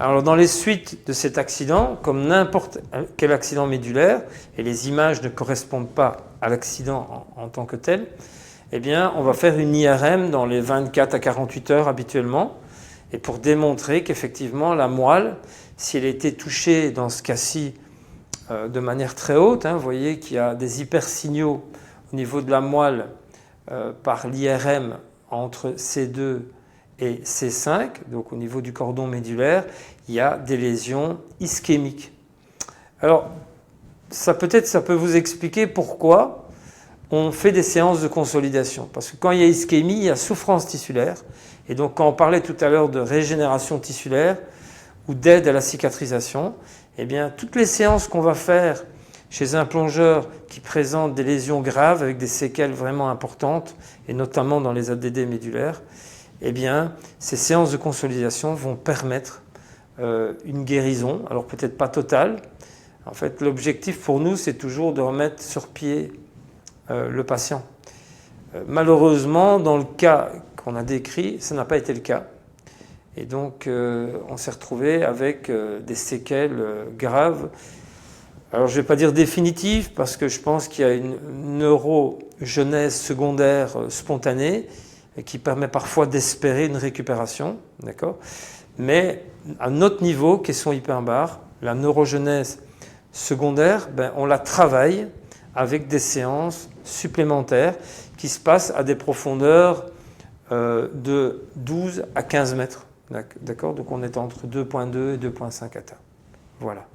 Alors dans les suites de cet accident, comme n'importe quel accident médulaire, et les images ne correspondent pas à l'accident en tant que tel, eh bien on va faire une IRM dans les 24 à 48 heures habituellement, et pour démontrer qu'effectivement la moelle, si elle a été touchée dans ce cas-ci de manière très haute, vous voyez qu'il y a des hypersignaux au niveau de la moelle par l'IRM entre C2 et C5, donc au niveau du cordon médulaire, il y a des lésions ischémiques. Alors, ça peut vous expliquer pourquoi on fait des séances de consolidation. Parce que quand il y a ischémie, il y a souffrance tissulaire. Et donc, quand on parlait tout à l'heure de régénération tissulaire ou d'aide à la cicatrisation, eh bien, toutes les séances qu'on va faire chez un plongeur qui présente des lésions graves avec des séquelles vraiment importantes, et notamment dans les ADD médulaires, eh bien, ces séances de consolidation vont permettre une guérison, alors peut-être pas totale. En fait, l'objectif pour nous, c'est toujours de remettre sur pied le patient. Malheureusement, dans le cas qu'on a décrit, ça n'a pas été le cas. Et donc, on s'est retrouvé avec des séquelles graves. Alors, je ne vais pas dire définitives, parce que je pense qu'il y a une neurogenèse secondaire spontanée qui permet parfois d'espérer une récupération, d'accord ? Mais à notre niveau, question hyperbare, la neurogenèse secondaire, on la travaille avec des séances supplémentaires qui se passent à des profondeurs de 12 à 15 mètres. D'accord ? Donc on est entre 2,2 et 2,5 à terre. Voilà.